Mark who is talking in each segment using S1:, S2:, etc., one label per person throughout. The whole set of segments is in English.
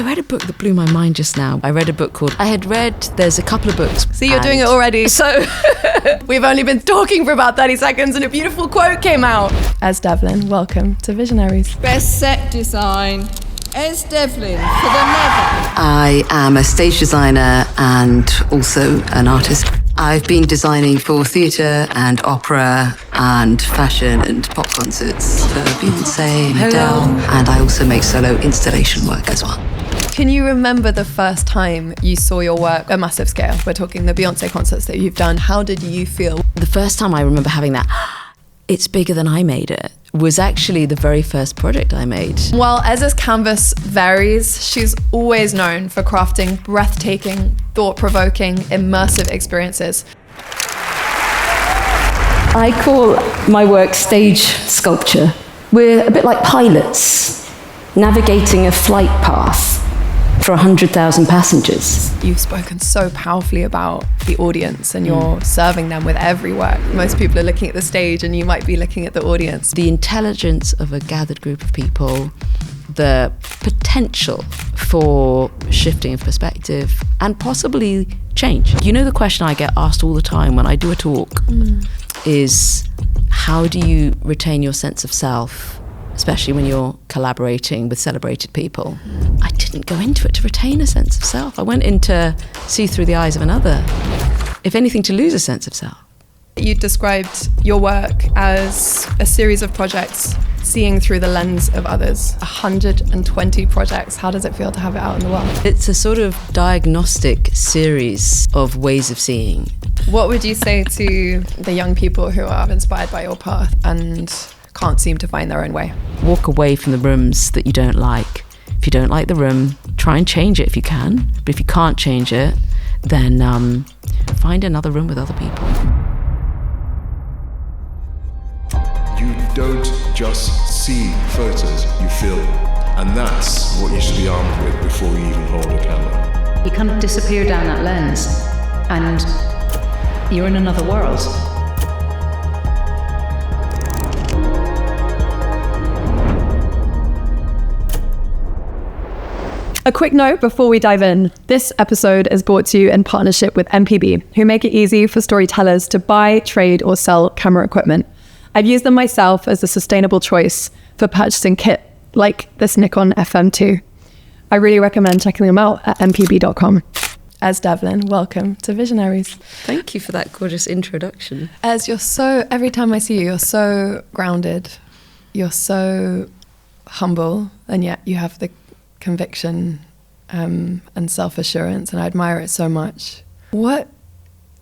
S1: I read a book that blew my mind just now. I read a book called, there's a couple of books.
S2: See, you're doing it already. So we've only been talking for about 30 seconds and a beautiful quote came out. As Devlin, welcome to Visionaries.
S3: Best set design, as Devlin for the Never.
S4: I am a stage designer and also an artist. I've been designing for theatre and opera and fashion and pop concerts for Beyoncé and Adele. And I also make solo installation work as well.
S2: Can you remember the first time you saw your work at massive scale? We're talking the Beyoncé concerts that you've done. How did you feel?
S1: The first time I remember having that, it's bigger than I made it, was actually the very first project I made.
S2: While Ez's canvas varies, she's always known for crafting breathtaking, thought-provoking, immersive experiences.
S5: I call my work stage sculpture. We're a bit like pilots navigating a flight path for 100,000 passengers.
S2: You've spoken so powerfully about the audience and you're serving them with every work. Most people are looking at the stage and you might be looking at the audience.
S1: The intelligence of a gathered group of people, the potential for shifting of perspective and possibly change. You know, the question I get asked all the time when I do a talk is, how do you retain your sense of self, especially when you're collaborating with celebrated people? I didn't go into it to retain a sense of self. I went in to see through the eyes of another. If anything, to lose a sense of self.
S2: You described your work as a series of projects seeing through the lens of others. 120 projects. How does it feel to have it out in the world?
S1: It's a sort of diagnostic series of ways of seeing.
S2: What would you say to the young people who are inspired by your path and can't seem to find their own way?
S1: Walk away from the rooms that you don't like. If you don't like the room, try and change it if you can. But if you can't change it, then find another room with other people.
S6: You don't just see photos, you feel them. And that's what you should be armed with before you even hold a camera.
S5: You kind of disappear down that lens and you're in another world.
S2: A quick note before we dive in. This episode is brought to you in partnership with MPB, who make it easy for storytellers to buy, trade, or sell camera equipment. I've used them myself as a sustainable choice for purchasing kit, like this Nikon FM2. I really recommend checking them out at mpb.com. As Devlin, welcome to Visionaries.
S1: Thank you for that gorgeous introduction.
S2: As every time I see you, you're so grounded, you're so humble, and yet you have the conviction and self-assurance, and I admire it so much. What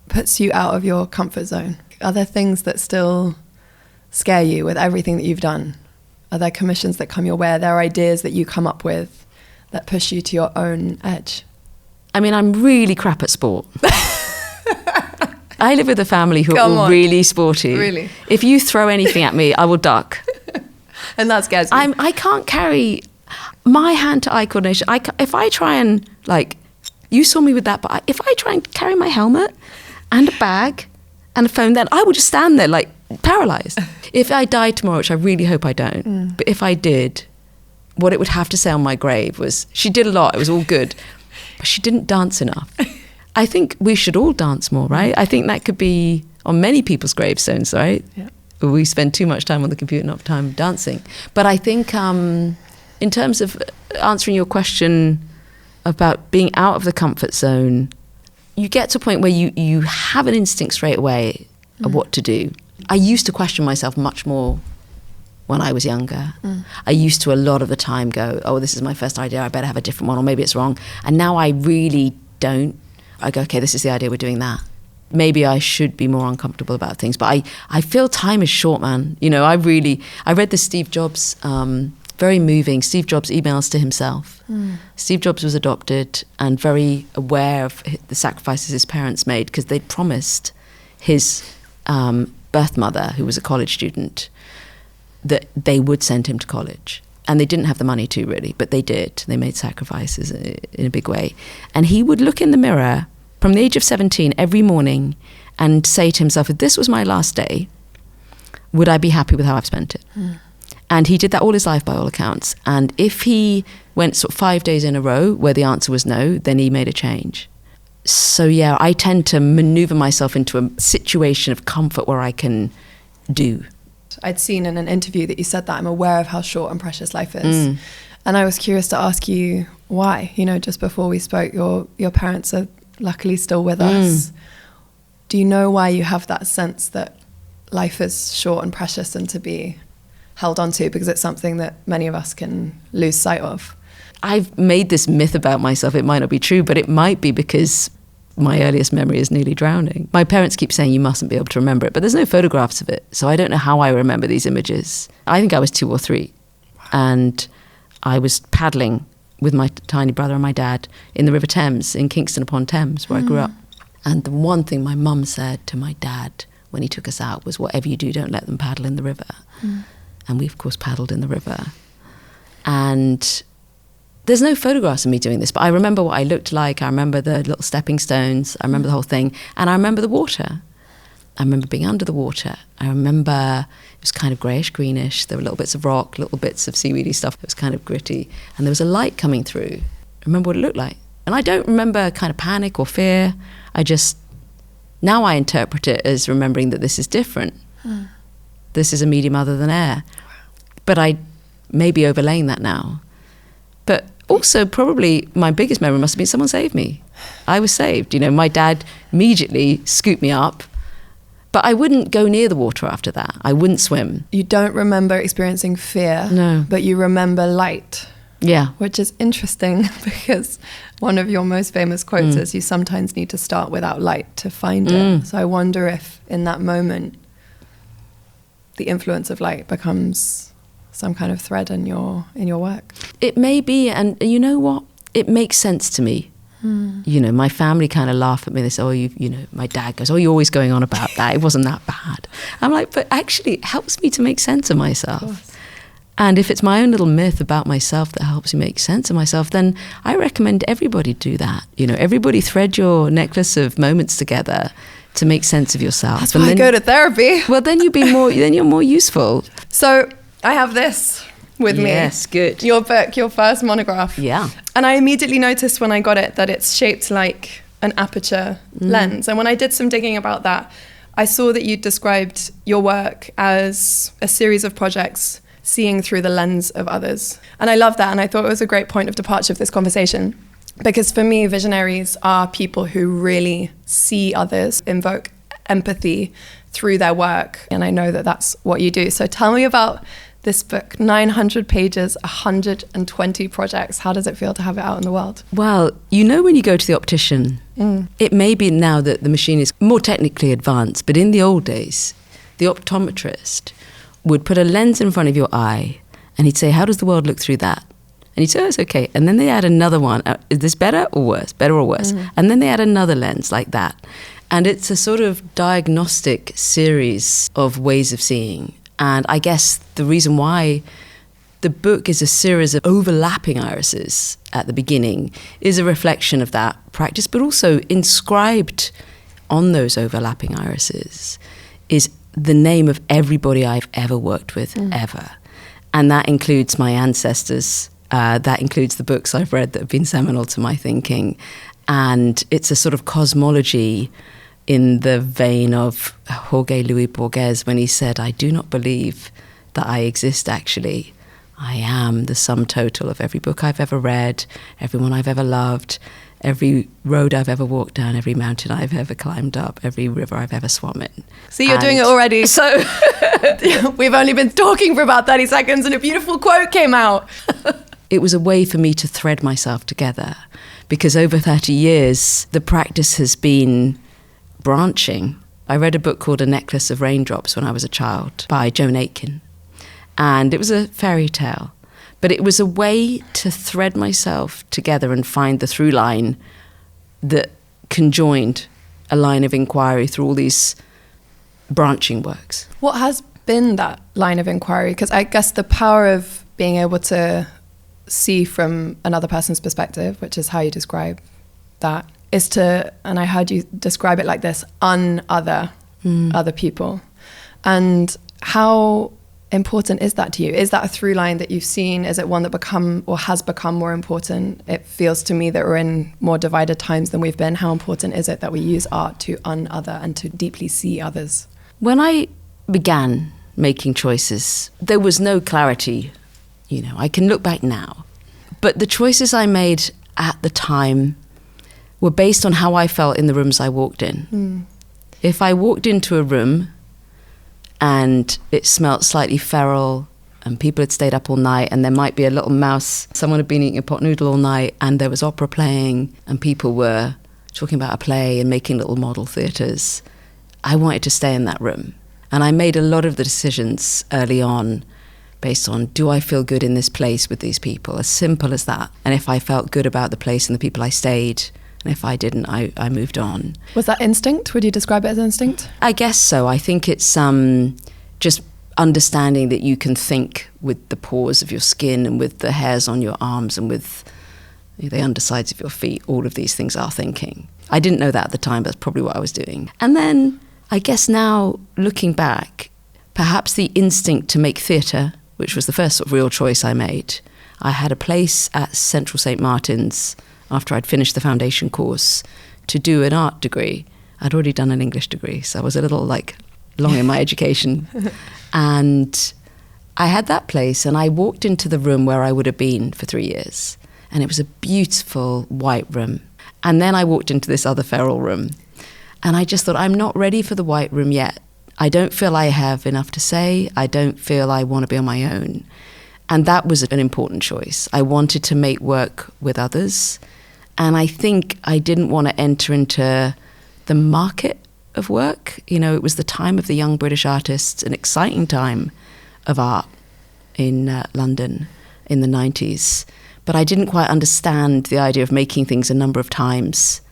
S2: puts you out of your comfort zone? Are there things that still scare you with everything that you've done? Are there commissions that come your way? Are there ideas that you come up with that push you to your own edge?
S1: I mean, I'm really crap at sport. I live with a family who are all really sporty.
S2: Really?
S1: If you throw anything at me, I will duck.
S2: And that scares me.
S1: I can't carry my hand-to-eye coordination. If I try and, you saw me with that, but if I try and carry my helmet and a bag and a phone, then I will just stand there paralyzed. If I die tomorrow, which I really hope I don't, but if I did, what it would have to say on my grave was, she did a lot, it was all good, but she didn't dance enough. I think we should all dance more, right? I think that could be on many people's gravestones, right?
S2: Yeah.
S1: We spend too much time on the computer, not time dancing. But I think in terms of answering your question about being out of the comfort zone, you get to a point where you have an instinct straight away of what to do. I used to question myself much more when I was younger. I used to a lot of the time go, oh, this is my first idea, I better have a different one, or maybe it's wrong. And now I really don't. I go, okay, this is the idea, we're doing that. Maybe I should be more uncomfortable about things, but I feel time is short, man. You know, I read the Steve Jobs, very moving, Steve Jobs emails to himself. Steve Jobs was adopted and very aware of the sacrifices his parents made because they'd promised his birth mother, who was a college student, that they would send him to college. And they didn't have the money to, really, but they did. They made sacrifices in a big way. And he would look in the mirror from the age of 17 every morning and say to himself, if this was my last day, would I be happy with how I've spent it? And he did that all his life by all accounts. And if he went sort of 5 days in a row where the answer was no, then he made a change. So yeah, I tend to maneuver myself into a situation of comfort where I can do.
S2: I'd seen in an interview that you said that I'm aware of how short and precious life is. And I was curious to ask you why. You know, just before we spoke, your parents are luckily still with us. Do you know why you have that sense that life is short and precious and to be held onto, because it's something that many of us can lose sight of?
S1: I've made this myth about myself. It might not be true, but it might be because my earliest memory is nearly drowning. My parents keep saying you mustn't be able to remember it, but there's no photographs of it. So I don't know how I remember these images. I think I was 2 or 3. And I was paddling with my tiny brother and my dad in the River Thames in Kingston upon Thames, where I grew up. And the one thing my mum said to my dad when he took us out was, whatever you do, don't let them paddle in the river. And we, of course, paddled in the river. And there's no photographs of me doing this, but I remember what I looked like. I remember the little stepping stones. I remember the whole thing. And I remember the water. I remember being under the water. I remember it was kind of greyish, greenish. There were little bits of rock, little bits of seaweedy stuff. It was kind of gritty. And there was a light coming through. I remember what it looked like. And I don't remember kind of panic or fear. Now I interpret it as remembering that this is different. This is a medium other than air. But I may be overlaying that now. But also probably my biggest memory must have been someone saved me. I was saved. You know, my dad immediately scooped me up, but I wouldn't go near the water after that. I wouldn't swim.
S2: You don't remember experiencing fear,
S1: No.
S2: but you remember light.
S1: Yeah.
S2: Which is interesting because one of your most famous quotes is, you sometimes need to start without light to find it. So I wonder if in that moment, the influence of light becomes some kind of thread in your work.
S1: It may be, and you know what? It makes sense to me. You know, my family kind of laugh at me. They say, oh, you know, my dad goes, oh, you're always going on about that. It wasn't that bad. I'm like, but actually it helps me to make sense of myself. And if it's my own little myth about myself that helps me make sense of myself, then I recommend everybody do that. You know, everybody thread your necklace of moments together to make sense of yourself.
S2: That's why I go to therapy.
S1: Well, then you're more useful.
S2: So I have this with me.
S1: Yes, good.
S2: Your book, your first monograph.
S1: Yeah.
S2: And I immediately noticed when I got it that it's shaped like an aperture lens. And when I did some digging about that, I saw that you described your work as a series of projects seeing through the lens of others. And I love that. And I thought it was a great point of departure of this conversation. Because for me, visionaries are people who really see others, invoke empathy through their work. And I know that that's what you do. So tell me about this book, 900 pages, 120 projects. How does it feel to have it out in the world?
S1: Well, you know, when you go to the optician, it may be now that the machine is more technically advanced, but in the old days, the optometrist would put a lens in front of your eye and he'd say, how does the world look through that? And he'd say, oh, it's okay. And then they add another one. Is this better or worse? Better or worse? And then they add another lens like that. And it's a sort of diagnostic series of ways of seeing. And I guess the reason why the book is a series of overlapping irises at the beginning is a reflection of that practice, but also inscribed on those overlapping irises is the name of everybody I've ever worked with, ever. And that includes my ancestors. That includes the books I've read that have been seminal to my thinking. And it's a sort of cosmology in the vein of Jorge Luis Borges when he said, I do not believe that I exist actually. I am the sum total of every book I've ever read, everyone I've ever loved, every road I've ever walked down, every mountain I've ever climbed up, every river I've ever swum in.
S2: See, you're doing it already. So we've only been talking for about 30 seconds and a beautiful quote came out.
S1: It was a way for me to thread myself together because over 30 years, the practice has been branching. I read a book called A Necklace of Raindrops when I was a child by Joan Aitken. And it was a fairy tale. But it was a way to thread myself together and find the through line that conjoined a line of inquiry through all these branching works.
S2: What has been that line of inquiry? Because I guess the power of being able to see from another person's perspective, which is how you describe that, is to, and I heard you describe it like this, other people. And how important is that to you? Is that a through line that you've seen? Is it one that has become more important? It feels to me that we're in more divided times than we've been. How important is it that we use art to un-other and to deeply see others?
S1: When I began making choices, there was no clarity. You know, I can look back now. But the choices I made at the time were based on how I felt in the rooms I walked in. If I walked into a room and it smelt slightly feral and people had stayed up all night and there might be a little mouse, someone had been eating a pot noodle all night and there was opera playing and people were talking about a play and making little model theatres, I wanted to stay in that room. And I made a lot of the decisions early on based on, do I feel good in this place with these people? As simple as that. And if I felt good about the place and the people I stayed, and if I didn't, I moved on.
S2: Was that instinct? Would you describe it as instinct?
S1: I guess so. I think it's just understanding that you can think with the pores of your skin and with the hairs on your arms and with the undersides of your feet. All of these things are thinking. I didn't know that at the time, but that's probably what I was doing. And then I guess now, looking back, perhaps the instinct to make theatre, which was the first sort of real choice I made. I had a place at Central St. Martin's after I'd finished the foundation course to do an art degree. I'd already done an English degree, so I was a little long in my education. And I had that place and I walked into the room where I would have been for 3 years. And it was a beautiful white room. And then I walked into this other feral room. And I just thought, I'm not ready for the white room yet. I don't feel I have enough to say. I don't feel I want to be on my own. And that was an important choice. I wanted to make work with others. And I think I didn't want to enter into the market of work. You know, it was the time of the young British artists, an exciting time of art in London in the 90s. But I didn't quite understand the idea of making things a number of times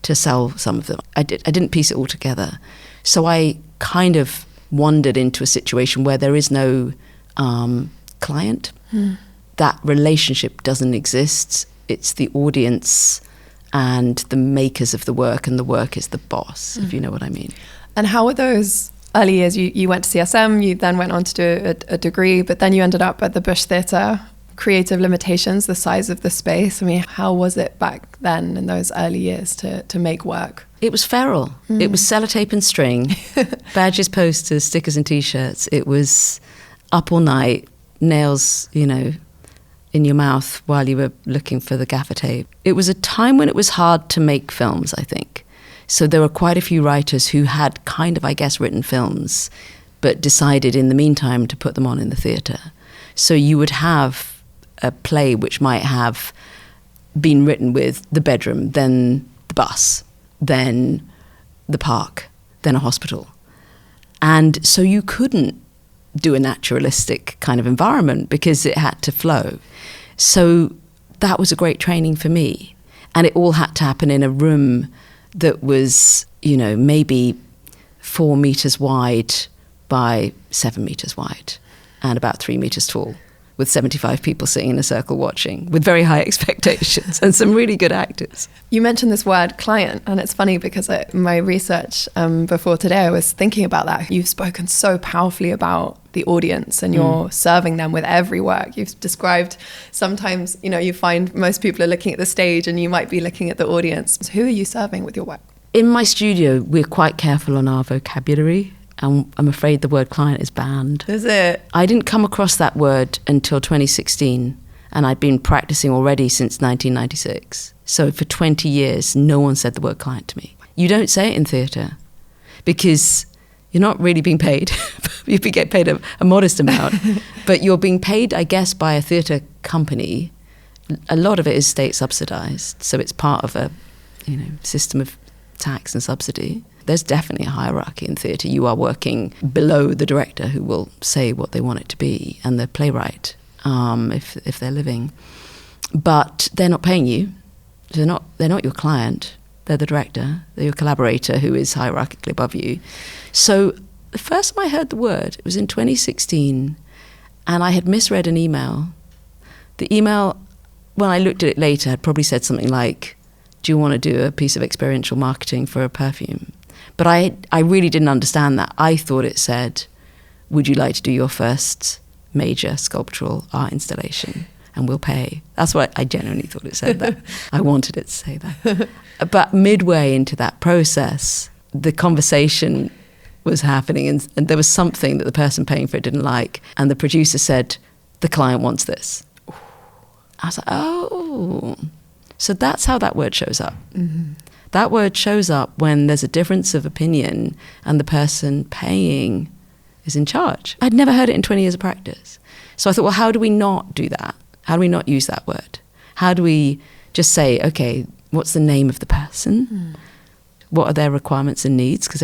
S1: to sell some of them. I didn't piece it all together. So I kind of wandered into a situation where there is no client. That relationship doesn't exist. It's the audience and the makers of the work, and the work is the boss, if you know what I mean.
S2: And how were those early years? You went to CSM, you then went on to do a degree, but then you ended up at the Bush Theatre. Creative limitations, the size of the space. I mean, how was it back then in those early years to make work?
S1: It was feral. It was sellotape and string, badges, posters, stickers and T-shirts. It was up all night, nails, in your mouth while you were looking for the gaffer tape. It was a time when it was hard to make films, I think. So there were quite a few writers who had kind of, I guess, written films, but decided in the meantime to put them on in the theatre. So you would have a play which might have been written with the bedroom, then the bus, then the park, then a hospital. And so you couldn't do a naturalistic kind of environment because it had to flow. So that was a great training for me. And it all had to happen in a room that was, maybe 4 meters wide by 7 meters wide and about 3 meters tall, with 75 people sitting in a circle watching, with very high expectations and some really good actors.
S2: You mentioned this word client, and it's funny because my research before today, I was thinking about that. You've spoken so powerfully about the audience and you're serving them with every work. You've described sometimes, you find most people are looking at the stage and you might be looking at the audience. So who are you serving with your work?
S1: In my studio, we're quite careful on our vocabulary. And I'm afraid the word client is banned.
S2: Is it?
S1: I didn't come across that word until 2016, and I'd been practicing already since 1996. So for 20 years, no one said the word client to me. You don't say it in theatre because you're not really being paid. You get paid a modest amount, but you're being paid, I guess, by a theatre company. A lot of it is state subsidised, so it's part of a system of tax and subsidy. There's definitely a hierarchy in theatre. You are working below the director who will say what they want it to be, and the playwright, if they're living. But they're not paying you. They're not your client. They're the director. They're your collaborator who is hierarchically above you. So the first time I heard the word, it was in 2016, and I had misread an email. The email, when I looked at it later, had probably said something like, do you want to do a piece of experiential marketing for a perfume? But I really didn't understand that. I thought it said, would you like to do your first major sculptural art installation? And we'll pay. That's what I genuinely thought it said that. I wanted it to say that. But midway into that process, the conversation was happening, and there was something that the person paying for it didn't like. And the producer said, the client wants this. I was like, oh. So that's how that word shows up. Mm-hmm. That word shows up when there's a difference of opinion and the person paying is in charge. I'd never heard it in 20 years of practice. So I thought, well, how do we not do that? How do we not use that word? How do we just say, okay, what's the name of the person? Mm. What are their requirements and needs? Because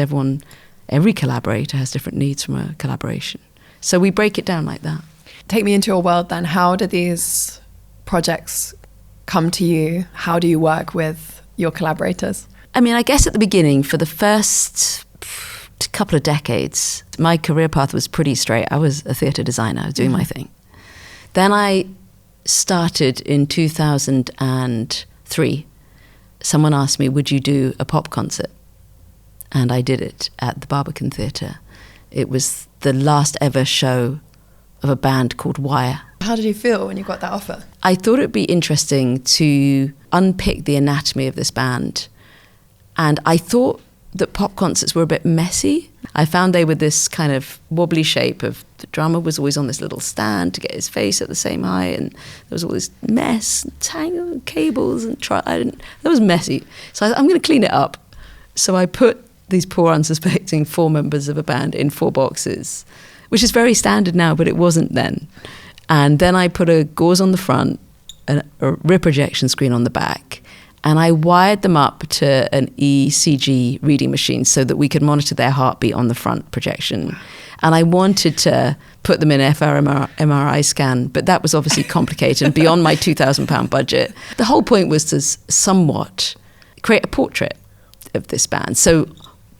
S1: every collaborator has different needs from a collaboration. So we break it down like that.
S2: Take me into your world then. How do these projects come to you? How do you work with your collaborators?
S1: I mean, I guess at the beginning, for the first couple of decades, my career path was pretty straight. I was a theatre designer. I was doing my thing. Then I started in 2003. Someone asked me, would you do a pop concert? And I did it at the Barbican Theatre. It was the last ever show of a band called Wire.
S2: How did you feel when you got that offer?
S1: I thought it would be interesting to unpick the anatomy of this band. And I thought that pop concerts were a bit messy. I found they were this kind of wobbly shape of the drummer was always on this little stand to get his face at the same height, and there was all this mess, tangled cables, and that was messy. So I'm going to clean it up. So I put these poor unsuspecting 4 members of a band in 4 boxes, which is very standard now, but it wasn't then. And then I put a gauze on the front, a rear projection screen on the back, and I wired them up to an ECG reading machine so that we could monitor their heartbeat on the front projection. And I wanted to put them in an fMRI scan, but that was obviously complicated and beyond my £2,000 budget. The whole point was to somewhat create a portrait of this band. So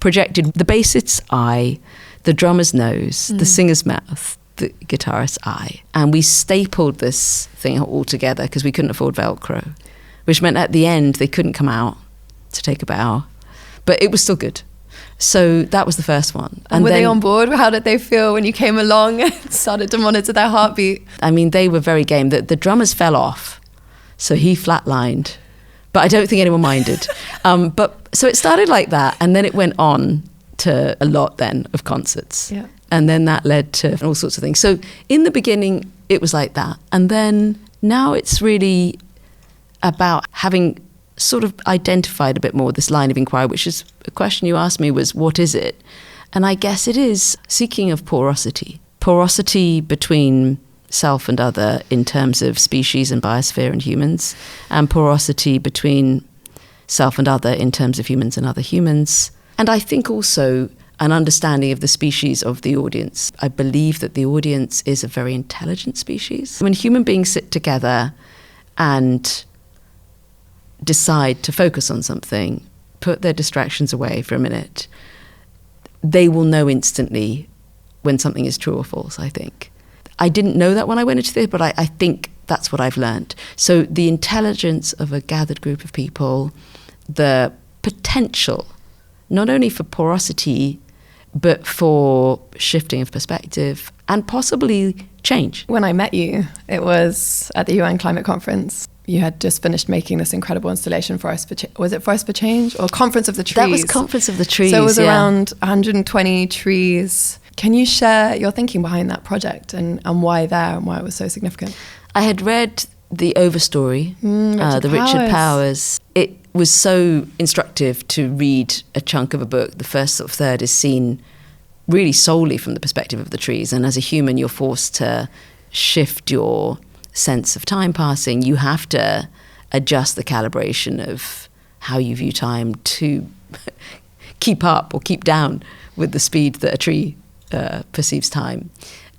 S1: projected the bassist's eye, the drummer's nose, the singer's mouth, the guitarist's eye. And we stapled this thing all together because we couldn't afford Velcro, which meant at the end they couldn't come out to take a bow. But it was still good. So that was the first one.
S2: And were they on board? How did they feel when you came along and started to monitor their heartbeat?
S1: I mean, they were very game. The drummers fell off, so he flatlined. But I don't think anyone minded. So it started like that, and then it went on to a lot then of concerts.
S2: Yeah.
S1: And then that led to all sorts of things. So in the beginning, it was like that. And then now it's really about having sort of identified a bit more this line of inquiry, which is a question you asked me was, what is it? And I guess it is seeking of porosity. Porosity between self and other in terms of species and biosphere and humans, and porosity between self and other in terms of humans and other humans. And I think also an understanding of the species of the audience. I believe that the audience is a very intelligent species. When human beings sit together and decide to focus on something, put their distractions away for a minute, they will know instantly when something is true or false, I think. I didn't know that when I went into theatre, but I think that's what I've learned. So the intelligence of a gathered group of people, the potential, not only for porosity, but for shifting of perspective and possibly change.
S2: When I met you, it was at the UN Climate Conference. You had just finished making this incredible installation for us. Was it for us for Change or Conference of the Trees?
S1: That was Conference of the Trees.
S2: So it was around 120 trees. Can you share your thinking behind that project and why there and why it was so significant?
S1: I had read the Overstory, Richard Powers. It was so instructive to read a chunk of a book. The first sort of third is seen really solely from the perspective of the trees. And as a human, you're forced to shift your sense of time passing. You have to adjust the calibration of how you view time to keep up or keep down with the speed that a tree perceives time.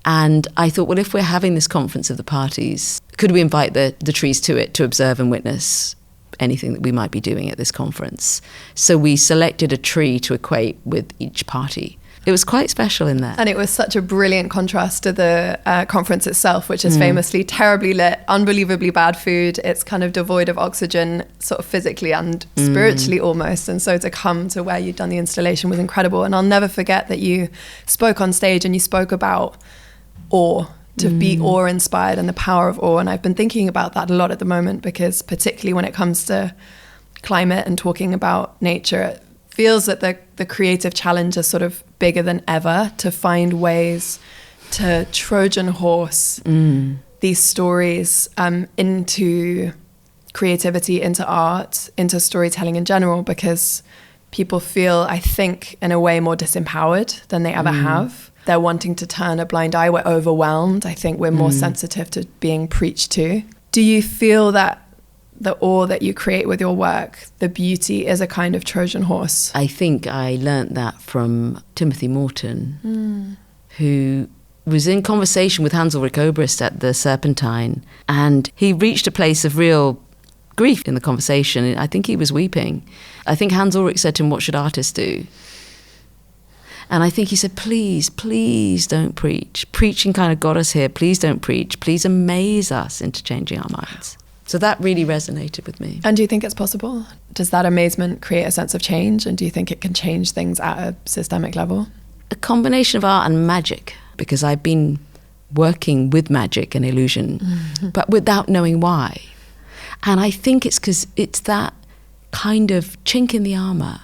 S1: And I thought, well, if we're having this conference of the parties, could we invite the trees to it to observe and witness anything that we might be doing at this conference? So we selected a tree to equate with each party. It was quite special in there.
S2: And it was such a brilliant contrast to the conference itself, which is famously terribly lit, unbelievably bad food. It's kind of devoid of oxygen, sort of physically and spiritually almost. And so to come to where you'd done the installation was incredible. And I'll never forget that you spoke on stage and you spoke about awe, to be awe-inspired and the power of awe. And I've been thinking about that a lot at the moment, because particularly when it comes to climate and talking about nature, it feels that the creative challenge is sort of bigger than ever to find ways to Trojan horse these stories into creativity, into art, into storytelling in general, because people feel, I think, in a way more disempowered than they ever have. They're wanting to turn a blind eye. We're overwhelmed. I think we're more sensitive to being preached to. Do you feel that the awe that you create with your work, the beauty, is a kind of Trojan horse?
S1: I think I learnt that from Timothy Morton, who was in conversation with Hans Ulrich Obrist at the Serpentine, and he reached a place of real grief in the conversation. I think he was weeping. I think Hans Ulrich said to him, "What should artists do?" And I think he said, "Please, please don't preach. Preaching kind of got us here. Please don't preach. Please amaze us into changing our minds." So that really resonated with me.
S2: And do you think it's possible? Does that amazement create a sense of change? And do you think it can change things at a systemic level?
S1: A combination of art and magic, because I've been working with magic and illusion, but without knowing why. And I think it's because it's that kind of chink in the armour,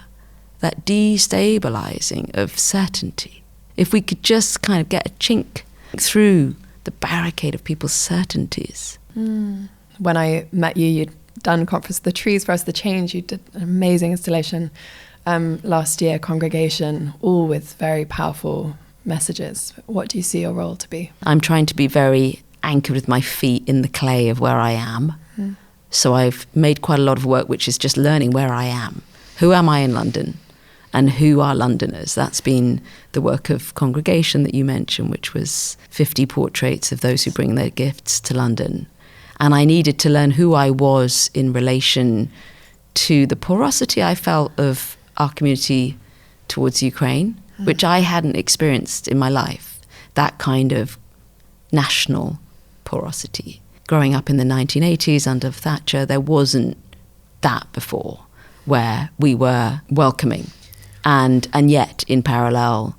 S1: that destabilising of certainty. If we could just kind of get a chink through the barricade of people's certainties.
S2: When I met you, you'd done Conference of the Trees for us, The Change. You did an amazing installation last year, Congregation, all with very powerful messages. What do you see your role to be?
S1: I'm trying to be very anchored with my feet in the clay of where I am. So I've made quite a lot of work which is just learning where I am. Who am I in London? And who are Londoners? That's been the work of Congregation that you mentioned, which was 50 portraits of those who bring their gifts to London. And I needed to learn who I was in relation to the porosity I felt of our community towards Ukraine, which I hadn't experienced in my life, that kind of national porosity. Growing up in the 1980s under Thatcher, there wasn't that before, where we were welcoming. And yet, in parallel,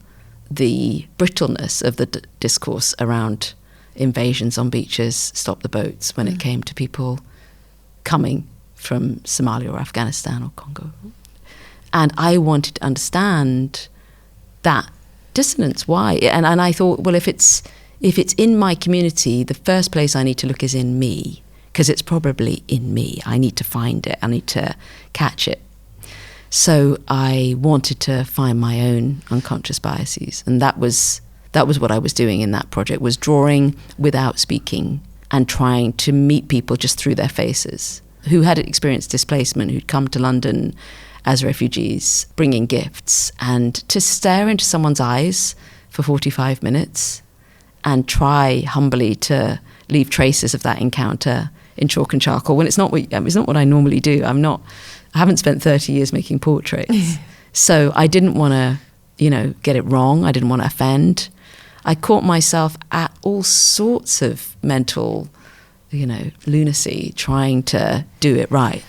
S1: the brittleness of the discourse around invasions on beaches, stop the boats, when it came to people coming from Somalia or Afghanistan or Congo. And I wanted to understand that dissonance, why? And I thought, well, if it's in my community, the first place I need to look is in me, because it's probably in me. I need to find it. I need to catch it. So I wanted to find my own unconscious biases, and that was what I was doing in that project, was drawing without speaking and trying to meet people just through their faces who had experienced displacement, who'd come to London as refugees, bringing gifts, and to stare into someone's eyes for 45 minutes and try humbly to leave traces of that encounter in chalk and charcoal, when it's not what I normally do. I haven't spent 30 years making portraits. So I didn't want to, get it wrong. I didn't want to offend. I caught myself at all sorts of mental, lunacy, trying to do it right.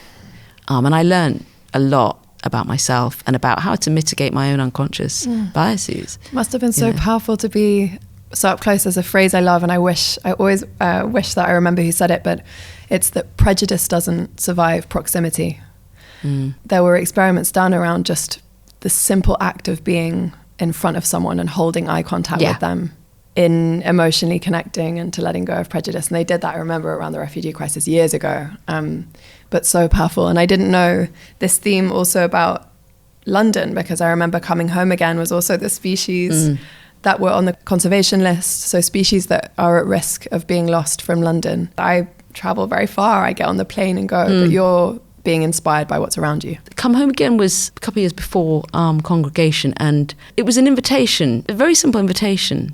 S1: And I learned a lot about myself and about how to mitigate my own unconscious biases.
S2: Must have been so powerful to be so up close. There's a phrase I love, and I always wish that I remember who said it, but it's that prejudice doesn't survive proximity. There were experiments done around just the simple act of being in front of someone and holding eye contact with them, in emotionally connecting and to letting go of prejudice. And they did that, I remember, around the refugee crisis years ago, but so powerful. And I didn't know this theme also about London, because I remember Coming Home Again was also the species that were on the conservation list, so species that are at risk of being lost from London. I travel very far, I get on the plane and go, but you're being inspired by what's around you.
S1: Come Home Again was a couple of years before Congregation, and it was an invitation, a very simple invitation,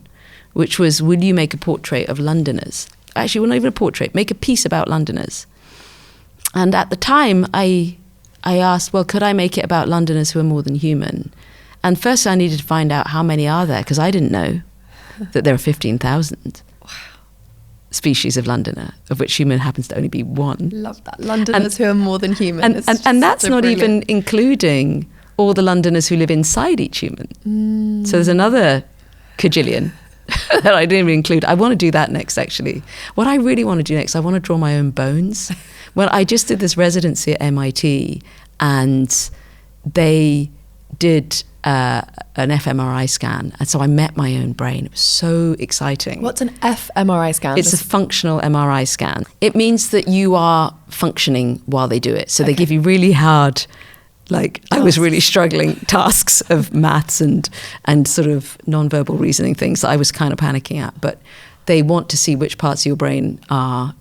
S1: which was, will you make a portrait of Londoners? Actually, well, not even a portrait, make a piece about Londoners. And at the time, I asked, well, could I make it about Londoners who are more than human? And first I needed to find out how many are there, because I didn't know that there are 15,000 species of Londoner, of which human happens to only be one.
S2: Love that. Londoners who are more than human.
S1: And that's not even including all the Londoners who live inside each human. So there's another cajillion that I didn't even include. I want to do that next, actually. What I really want to do next, I want to draw my own bones. Well, I just did this residency at MIT, and they did an fMRI scan, and so I met my own brain. It was so exciting.
S2: What's an fMRI scan?
S1: It's a functional MRI scan. It means that you are functioning while they do it. So they give you really hard, like I was really struggling, tasks of maths and sort of non-verbal reasoning things that I was kind of panicking at. But they want to see which parts of your brain are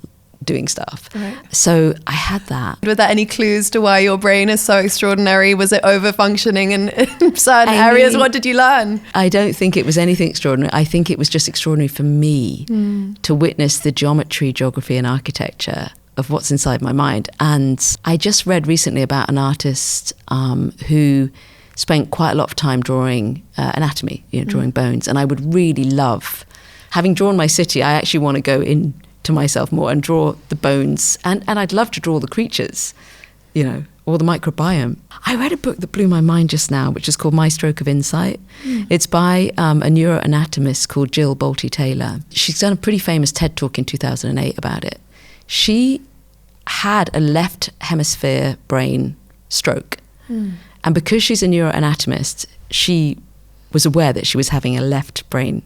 S1: doing stuff. Right. So I had that.
S2: Were there any clues to why your brain is so extraordinary? Was it over-functioning in certain areas? What did you learn?
S1: I don't think it was anything extraordinary. I think it was just extraordinary for me to witness the geometry, geography and architecture of what's inside my mind. And I just read recently about an artist who spent quite a lot of time drawing anatomy, drawing bones. And I would really love, having drawn my city, I actually want to go in to myself more and draw the bones, and I'd love to draw the creatures, or the microbiome. I read a book that blew my mind just now, which is called My Stroke of Insight. It's by a neuroanatomist called Jill Bolte Taylor. She's done a pretty famous TED Talk in 2008 about it. She had a left hemisphere brain stroke, and because she's a neuroanatomist, she was aware that she was having a left brain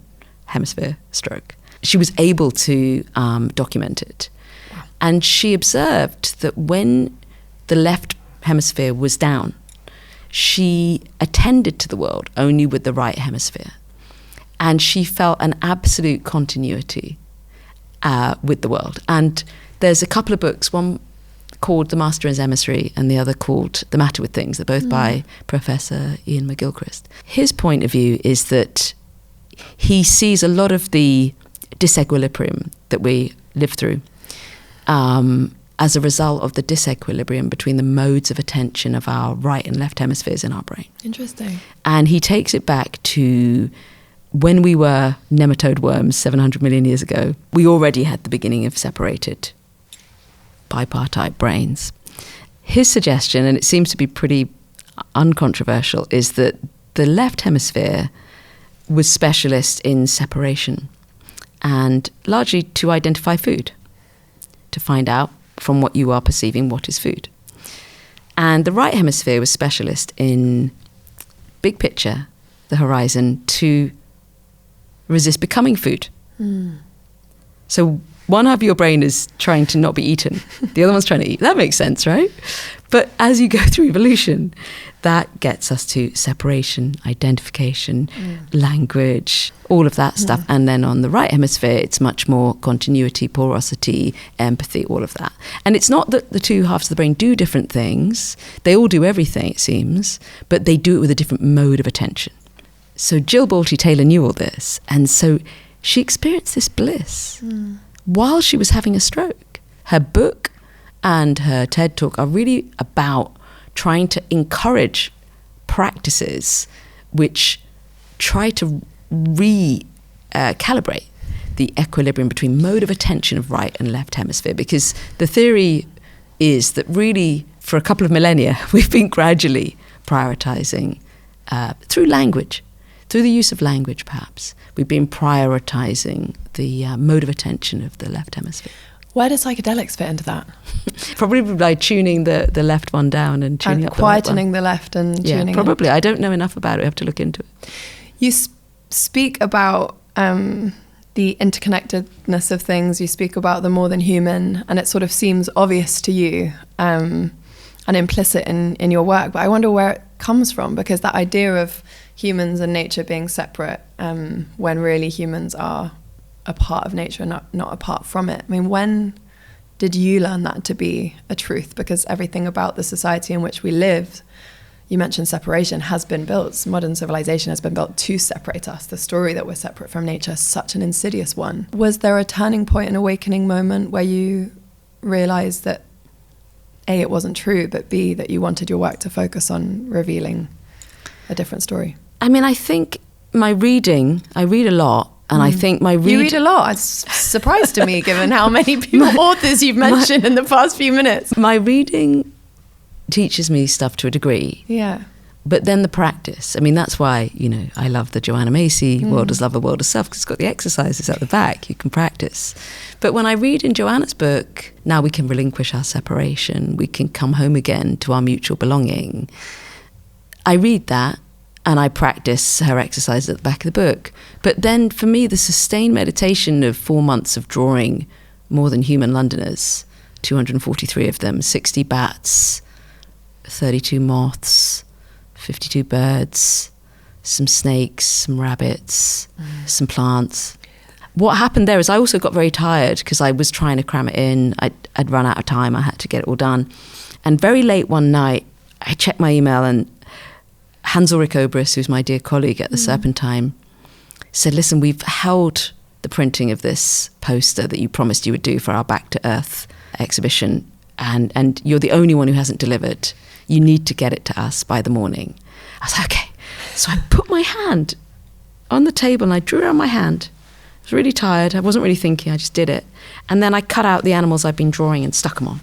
S1: hemisphere stroke. She was able to document it. Wow. And she observed that when the left hemisphere was down, she attended to the world only with the right hemisphere. And she felt an absolute continuity with the world. And there's a couple of books, one called The Master and His Emissary and the other called The Matter with Things. They're both by Professor Ian McGilchrist. His point of view is that he sees a lot of the disequilibrium that we live through as a result of the disequilibrium between the modes of attention of our right and left hemispheres in our brain.
S2: Interesting.
S1: And he takes it back to when we were nematode worms 700 million years ago. We already had the beginning of separated bipartite brains. His suggestion, and it seems to be pretty uncontroversial, is that the left hemisphere was specialist in separation, and largely to identify food, to find out from what you are perceiving what is food. And the right hemisphere was specialist in big picture, the horizon, to resist becoming food. So one half of your brain is trying to not be eaten, the other one's trying to eat. That makes sense, right? But as you go through evolution, that gets us to separation, identification, language, all of that stuff. And then on the right hemisphere, it's much more continuity, porosity, empathy, all of that. And it's not that the two halves of the brain do different things. They all do everything, it seems, but they do it with a different mode of attention. So Jill Bolte Taylor knew all this. And so she experienced this bliss while she was having a stroke. Her book and her TED Talk are really about trying to encourage practices which try to recalibrate the equilibrium between mode of attention of right and left hemisphere. Because the theory is that really for a couple of millennia, we've been gradually prioritizing through language, through the use of language perhaps, we've been prioritizing the mode of attention of the left hemisphere.
S2: Where do psychedelics fit into that?
S1: Probably by tuning the left one down and tuning up
S2: quietening the left and tuning
S1: it. Probably. I don't know enough about it. I have to look into it.
S2: You speak about the interconnectedness of things. You speak about the more than human, and it sort of seems obvious to you and implicit in your work. But I wonder where it comes from, because that idea of humans and nature being separate when really humans are a part of nature, not apart from it. I mean, when did you learn that to be a truth? Because everything about the society in which we live, you mentioned separation, has been built. Modern civilization has been built to separate us. The story that we're separate from nature is such an insidious one. Was there a turning point, an awakening moment where you realized that A, it wasn't true, but B, that you wanted your work to focus on revealing a different story?
S1: I mean, I think I read a lot. And I think
S2: You read a lot. It's surprised to me, given how many authors you've mentioned in the past few minutes.
S1: My reading teaches me stuff to a degree.
S2: Yeah.
S1: But then the practice, I mean, that's why, I love the Joanna Macy World as Love, the World as Self, because it's got the exercises at the back. You can practice. But when I read in Joanna's book, now we can relinquish our separation. We can come home again to our mutual belonging. I read that. And I practice her exercises at the back of the book. But then for me, the sustained meditation of 4 months of drawing more than human Londoners, 243 of them, 60 bats, 32 moths, 52 birds, some snakes, some rabbits, some plants. What happened there is I also got very tired because I was trying to cram it in. I'd run out of time. I had to get it all done. And very late one night, I checked my email and Hans Ulrich Obrist, who's my dear colleague at the Serpentine, said, listen, we've held the printing of this poster that you promised you would do for our Back to Earth exhibition, and you're the only one who hasn't delivered. You need to get it to us by the morning. I was like, okay. So I put my hand on the table and I drew it on my hand. I was really tired. I wasn't really thinking. I just did it. And then I cut out the animals I'd been drawing and stuck them on.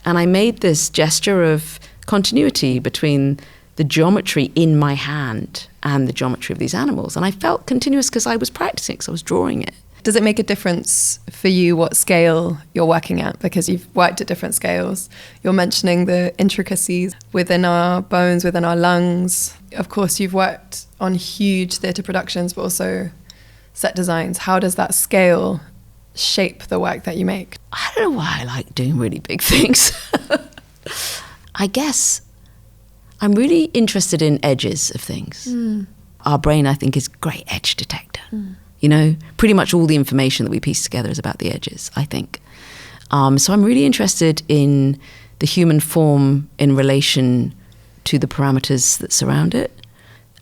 S1: And I made this gesture of continuity between the geometry in my hand and the geometry of these animals. And I felt continuous because I was practicing, because I was drawing it.
S2: Does it make a difference for you what scale you're working at? Because you've worked at different scales. You're mentioning the intricacies within our bones, within our lungs. Of course, you've worked on huge theatre productions, but also set designs. How does that scale shape the work that you make?
S1: I don't know why I like doing really big things. I guess I'm really interested in edges of things. Our brain, I think, is a great edge detector. Pretty much all the information that we piece together is about the edges, I think. So I'm really interested in the human form in relation to the parameters that surround it.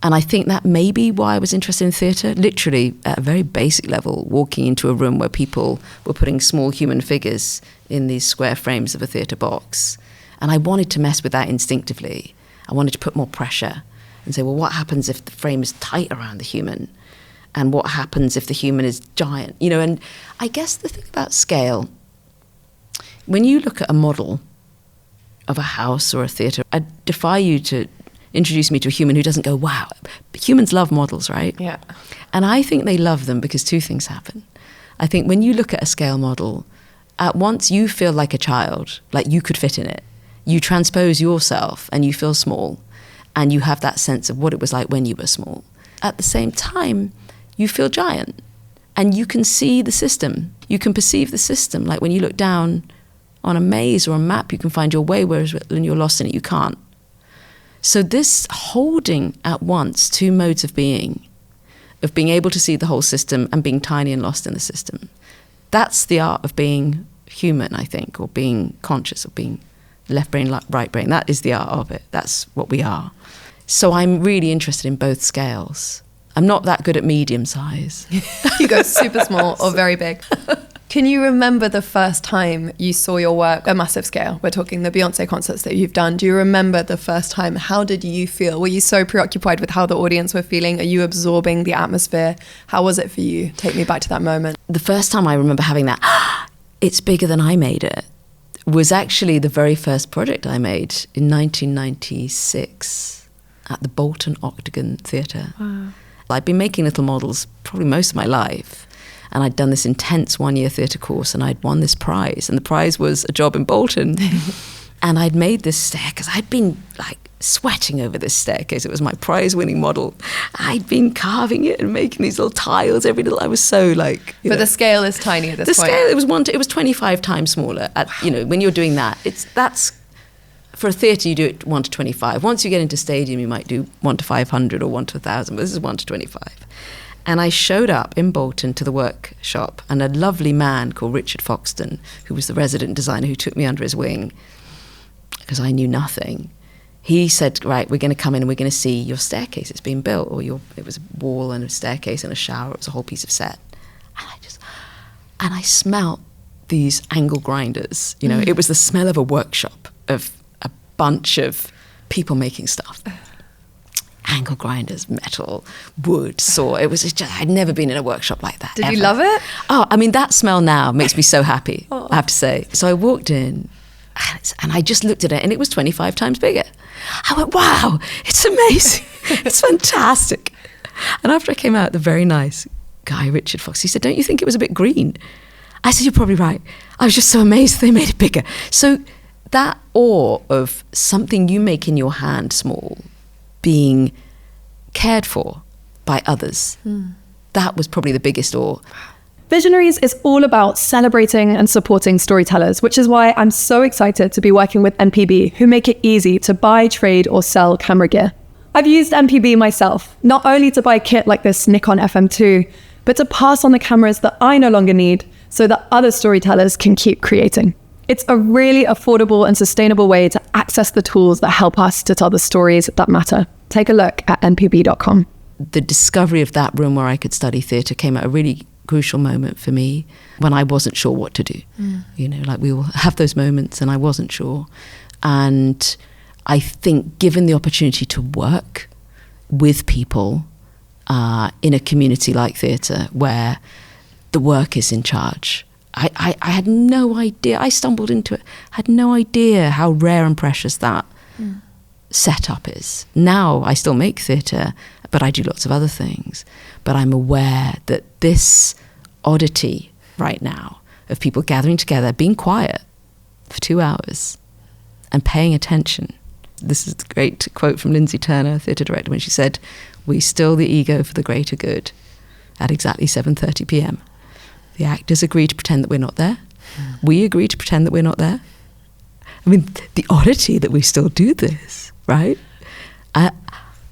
S1: And I think that may be why I was interested in theatre, literally at a very basic level, walking into a room where people were putting small human figures in these square frames of a theatre box. And I wanted to mess with that instinctively. I wanted to put more pressure and say, well, what happens if the frame is tight around the human? And what happens if the human is giant? And I guess the thing about scale, when you look at a model of a house or a theatre, I defy you to introduce me to a human who doesn't go, wow. Humans love models, right?
S2: Yeah.
S1: And I think they love them because two things happen. I think when you look at a scale model, at once you feel like a child, like you could fit in it. You transpose yourself and you feel small, and you have that sense of what it was like when you were small. At the same time, you feel giant, and you can see the system. You can perceive the system. Like when you look down on a maze or a map, you can find your way, whereas when you're lost in it, you can't. So this holding at once two modes of being able to see the whole system and being tiny and lost in the system, that's the art of being human, I think, or being conscious, or being left brain, right brain. That is the art of it. That's what we are. So I'm really interested in both scales. I'm not that good at medium size.
S2: You go super small or very big. Can you remember the first time you saw your work at massive scale? We're talking the Beyoncé concerts that you've done. Do you remember the first time? How did you feel? Were you so preoccupied with how the audience were feeling? Are you absorbing the atmosphere? How was it for you? Take me back to that moment.
S1: The first time I remember having that, it's bigger than I made it, was actually the very first project I made in 1996 at the Bolton Octagon Theatre. Wow. I'd been making little models probably most of my life, and I'd done this intense one-year theatre course, and I'd won this prize, and the prize was a job in Bolton. And I'd made this staircase. I'd been sweating over this staircase. It was my prize-winning model. I'd been carving it and making these little tiles. I was so
S2: But the scale is tiny at this point.
S1: The scale, it was 25 times smaller. When you're doing that, that's for a theatre, you do it 1 to 25. Once you get into stadium, you might do 1 to 500 or 1 to 1,000, but this is 1 to 25. And I showed up in Bolton to the workshop, and a lovely man called Richard Foxton, who was the resident designer who took me under his wing, because I knew nothing. He said, right, we're going to come in and we're going to see your staircase. It's being built. It was a wall and a staircase and a shower. It was a whole piece of set. And I smelt these angle grinders. It was the smell of a workshop, of a bunch of people making stuff. angle grinders, metal, wood, saw. It was just, I'd never been in a workshop like that.
S2: Did
S1: ever.
S2: you love it?
S1: Oh, I mean, that smell now makes me so happy, I have to say. So I walked in and I just looked at it and it was 25 times bigger. I went, wow, it's amazing. It's fantastic. And after I came out, the very nice guy, Richard Fox, he said, don't you think it was a bit green? I said, you're probably right. I was just so amazed they made it bigger. So that awe of something you make in your hand small being cared for by others, that was probably the biggest awe.
S7: Visionaries is all about celebrating and supporting storytellers, which is why I'm so excited to be working with NPB, who make it easy to buy, trade, or sell camera gear. I've used NPB myself, not only to buy kit like this Nikon FM2, but to pass on the cameras that I no longer need so that other storytellers can keep creating. It's a really affordable and sustainable way to access the tools that help us to tell the stories that matter. Take a look at npb.com.
S1: The discovery of that room where I could study theatre came at a really crucial moment for me when I wasn't sure what to do. You know, like we all have those moments and I wasn't sure. And I think given the opportunity to work with people in a community like theatre where the work is in charge, I had no idea. I stumbled into it, had no idea how rare and precious that setup is. Now I still make theatre, but I do lots of other things. But I'm aware that this oddity right now of people gathering together, being quiet for 2 hours and paying attention. This is the great quote from Lindsay Turner, theatre director, when she said, "We still the ego for the greater good," at exactly 7:30 p.m. The actors agree to pretend that we're not there. We agree to pretend that we're not there. I mean, the oddity that we still do this, right?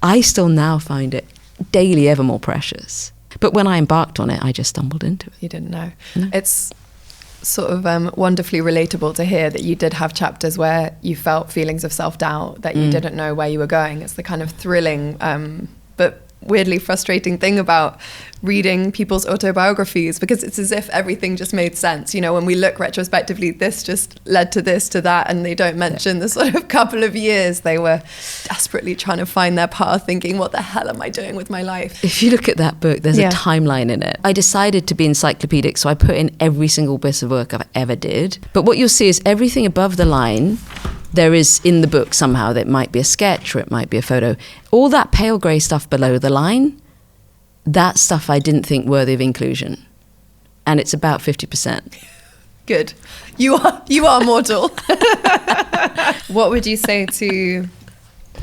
S1: I still now find it daily ever more precious. But when I embarked on it, I just stumbled into it.
S2: You didn't know.
S1: No.
S2: It's sort of wonderfully relatable to hear that you did have chapters where you felt feelings of self-doubt, that you didn't know where you were going. It's the kind of thrilling but weirdly frustrating thing about reading people's autobiographies, because it's as if everything just made sense. You know, when we look retrospectively, this just led to this, to that, and they don't mention the sort of couple of years they were desperately trying to find their path, thinking, what the hell am I doing with my life?
S1: If you look at that book, there's a timeline in it. I decided to be encyclopedic, so I put in every single bit of work I've ever did. But what you'll see is everything above the line, there is in the book somehow. That might be a sketch or it might be a photo. All that pale grey stuff below the line, that stuff I didn't think worthy of inclusion. And it's about 50%.
S2: Good. You are mortal. What would you say to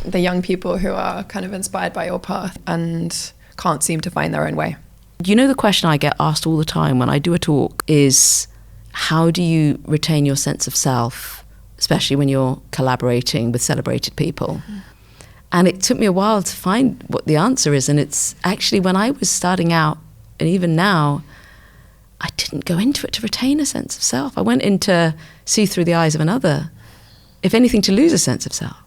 S2: the young people who are kind of inspired by your path and can't seem to find their own way?
S1: You know, the question I get asked all the time when I do a talk is, how do you retain your sense of self, especially when you're collaborating with celebrated people? And it took me a while to find what the answer is. And it's actually when I was starting out, and even now, I didn't go into it to retain a sense of self. I went in to see through the eyes of another, if anything, to lose a sense of self.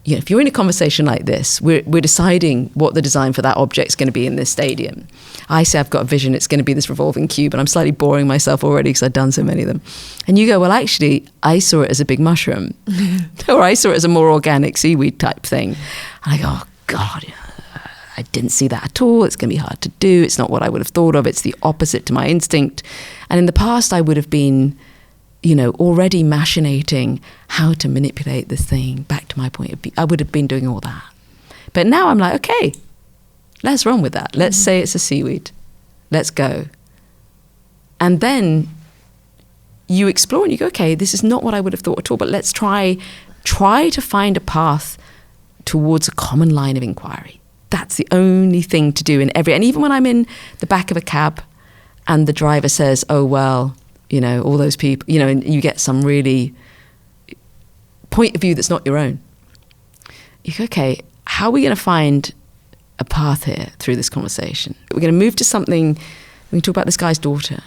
S1: You know, if you're in a conversation like this, we're deciding what the design for that object's going to be in this stadium. I say I've got a vision, it's going to be this revolving cube, and I'm slightly boring myself already because I've done so many of them. And you go, well, actually, I saw it as a big mushroom, or I saw it as a more organic seaweed type thing. And I go, oh, God, I didn't see that at all. It's going to be hard to do. It's not what I would have thought of. It's the opposite to my instinct. And in the past, I would have been, you know, already machinating how to manipulate this thing back to my point of view. I would have been doing all that. But now I'm like, okay, let's run with that. Let's say it's a seaweed. Let's go. And then you explore and you go, okay, this is not what I would have thought at all, but let's try to find a path towards a common line of inquiry. That's the only thing to do in every, and even when I'm in the back of a cab and the driver says, oh, well, you know, all those people, you know, and you get some really point of view that's not your own. You go, okay, how are we going to find a path here through this conversation? We're going to move to something, we're going to talk about this guy's daughter.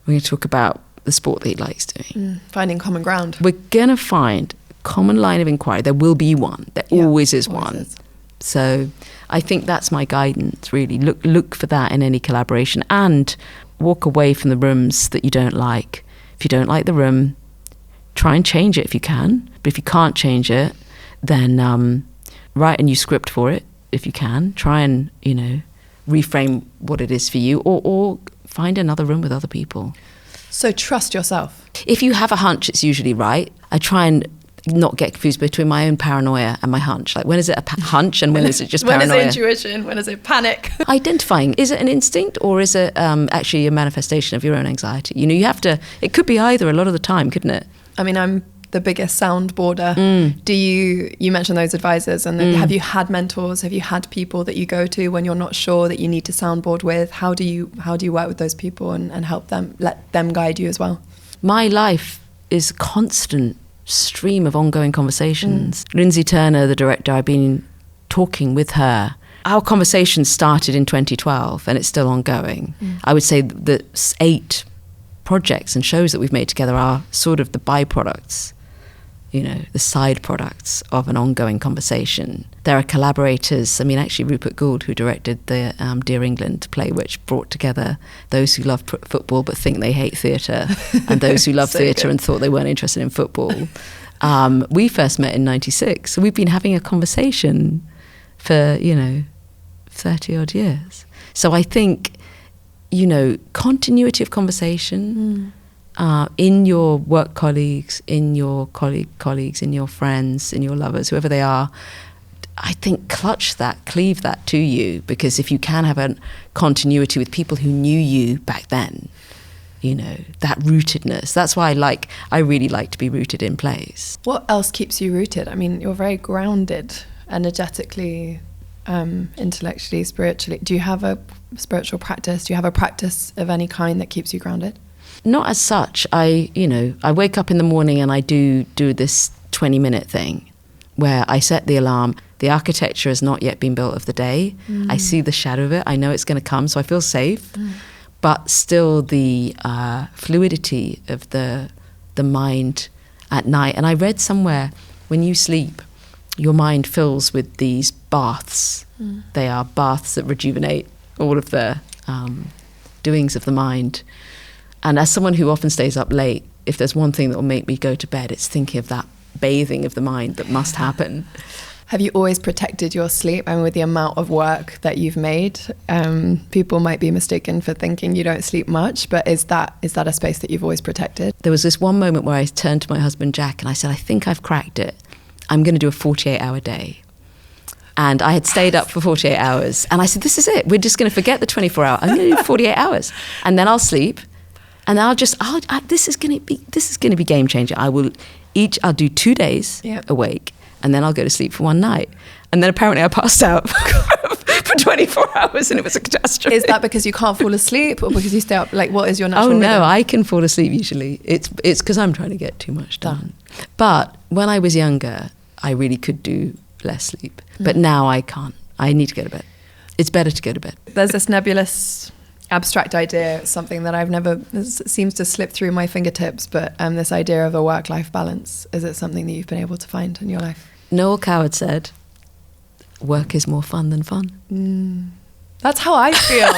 S1: We're going to talk about the sport that he likes doing.
S2: Finding common ground.
S1: We're going to find a common line of inquiry. There will be one. There always is one. Is. So I think that's my guidance, really. Look for that in any collaboration and walk away from the rooms that you don't like. If you don't like the room, try and change it if you can. But if you can't change it, then write a new script for it if you can. Try and, reframe what it is for you, or find another room with other people.
S2: So trust yourself.
S1: If you have a hunch, it's usually right. I try and not get confused between my own paranoia and my hunch. Like, when is it a hunch and when is it just paranoia?
S2: When is it intuition? When is it panic?
S1: Identifying, is it an instinct or is it actually a manifestation of your own anxiety? You have to, it could be either a lot of the time, couldn't it?
S2: I mean, I'm the biggest soundboarder. Do you mentioned those advisors, and have you had mentors? Have you had people that you go to when you're not sure that you need to soundboard with? How do you work with those people and help them, let them guide you as well?
S1: My life is a constant stream of ongoing conversations. Lindsay Turner, the director, I've been talking with her. Our conversation started in 2012 and it's still ongoing. I would say the 8 projects and shows that we've made together are sort of the byproducts, the side products of an ongoing conversation. There are collaborators. I mean, actually, Rupert Gould, who directed the Dear England play, which brought together those who love football but think they hate theatre, and those who love theatre and thought they weren't interested in football. We first met in '96, so we've been having a conversation for 30 odd years. So I think continuity of conversation. In your work colleagues, in your colleagues, in your friends, in your lovers, whoever they are, I think clutch that, cleave that to you, because if you can have a continuity with people who knew you back then, that rootedness. That's why I really like to be rooted in place.
S2: What else keeps you rooted? I mean, you're very grounded, energetically, intellectually, spiritually. Do you have a spiritual practice? Do you have a practice of any kind that keeps you grounded?
S1: Not as such. I wake up in the morning and I do this 20-minute thing where I set the alarm. The architecture has not yet been built of the day. I see the shadow of it. I know it's going to come, so I feel safe. But still the fluidity of the mind at night. And I read somewhere, when you sleep, your mind fills with these baths. They are baths that rejuvenate all of the doings of the mind. And as someone who often stays up late, if there's one thing that will make me go to bed, it's thinking of that bathing of the mind that must happen.
S2: Have you always protected your sleep? I mean, with the amount of work that you've made, people might be mistaken for thinking you don't sleep much, but is that a space that you've always protected?
S1: There was this one moment where I turned to my husband, Jack, and I said, I think I've cracked it. I'm going to do a 48-hour day. And I had stayed up for 48 hours. And I said, this is it. We're just going to forget the 24-hour. I'm going to do 48 hours. And then I'll sleep. And this is going to be game changer. I'll do 2 days awake, and then I'll go to sleep for one night. And then apparently I passed out for 24 hours and it was a catastrophe.
S2: Is that because you can't fall asleep or because you stay up? Like, what is your natural rhythm?
S1: No, I can fall asleep usually. It's because I'm trying to get too much done. But when I was younger, I really could do less sleep. But now I can't. I need to go to bed. It's better to go to bed.
S2: There's this nebulous abstract idea, something that it seems to slip through my fingertips, but this idea of a work-life balance, is it something that you've been able to find in your life?
S1: Noel Coward said, work is more fun than fun.
S2: That's how I feel.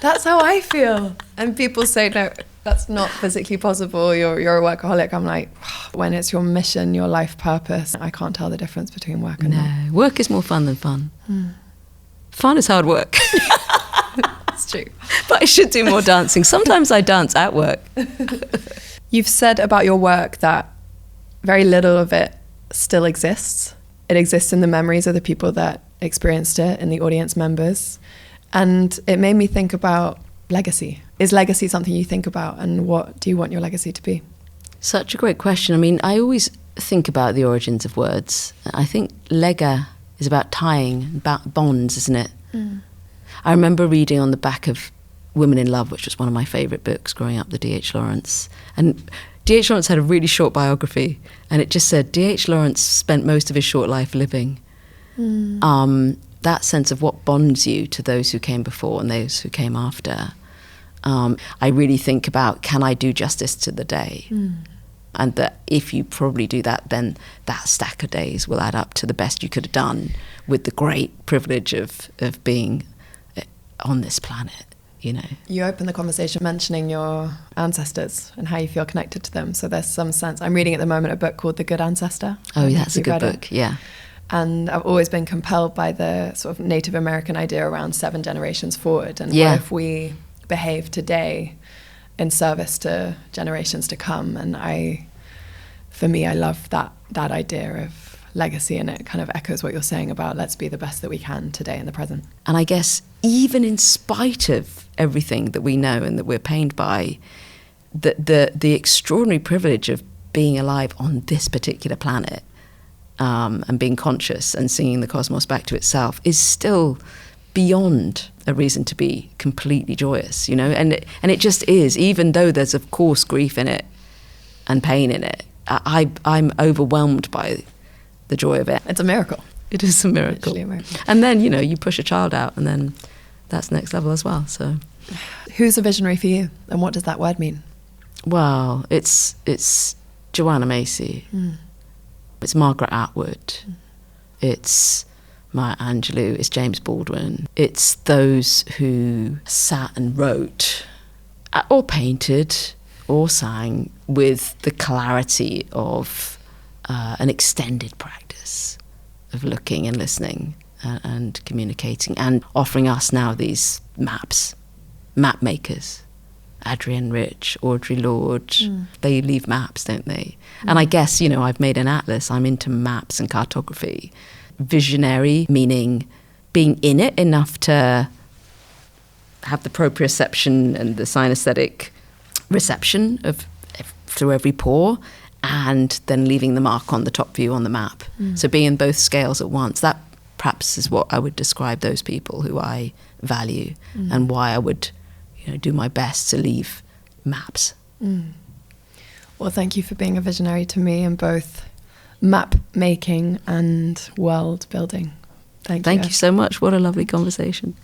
S2: That's how I feel. And people say, no, that's not physically possible. You're a workaholic. I'm like, when it's your mission, your life purpose, I can't tell the difference between work and not.
S1: Work is more fun than fun. Fun is hard work.
S2: It's true.
S1: But I should do more dancing. Sometimes I dance at work.
S2: You've said about your work that very little of it still exists. It exists in the memories of the people that experienced it, in the audience members. And it made me think about legacy. Is legacy something you think about, and what do you want your legacy to be?
S1: Such a great question. I mean, I always think about the origins of words. I think lega is about tying, about bonds, isn't it? I remember reading on the back of Women in Love, which was one of my favourite books growing up, the D.H. Lawrence. And D.H. Lawrence had a really short biography, and it just said D.H. Lawrence spent most of his short life living. That sense of what bonds you to those who came before and those who came after. I really think about, can I do justice to the day? And that if you probably do that, then that stack of days will add up to the best you could have done with the great privilege of being on this planet,
S2: You opened the conversation mentioning your ancestors and how you feel connected to them. So there's some sense. I'm reading at the moment a book called The Good Ancestor.
S1: Oh, that's a good book, yeah.
S2: And I've always been compelled by the sort of Native American idea around 7 generations forward. And
S1: Yeah.
S2: what if we behave today in service to generations to come? And for me, I love that idea of legacy, and it kind of echoes what you're saying about let's be the best that we can today in the present.
S1: And I guess even in spite of everything that we know and that we're pained by, the extraordinary privilege of being alive on this particular planet, and being conscious and singing the cosmos back to itself is still beyond a reason to be completely joyous, you know? And it just is, even though there's of course grief in it and pain in it. I'm overwhelmed by the joy of it.
S2: It's a miracle.
S1: It is a miracle.
S2: Literally a miracle.
S1: And then, you know, you push a child out and then that's next level as well, so.
S2: Who's a visionary for you, and what does that word mean?
S1: Well, it's Joanna Macy. It's Margaret Atwood. It's Maya Angelou. It's James Baldwin. It's those who sat and wrote or painted or sang with the clarity of an extended practice of looking and listening and communicating, and offering us now these maps, map makers. Adrienne Rich, Audre Lorde, they leave maps, don't they? And I guess, you know, I've made an atlas. I'm into maps and cartography. Visionary, meaning being in it enough to have the proprioception and the synesthetic reception of through every pore, and then leaving the mark on the top view on the map. So being in both scales at once. That perhaps is what I would describe those people who I value, and why I would, you know, do my best to leave maps.
S2: Well, thank you for being a visionary to me in both map making and world building. Thank you.
S1: Thank you so much. What a lovely conversation.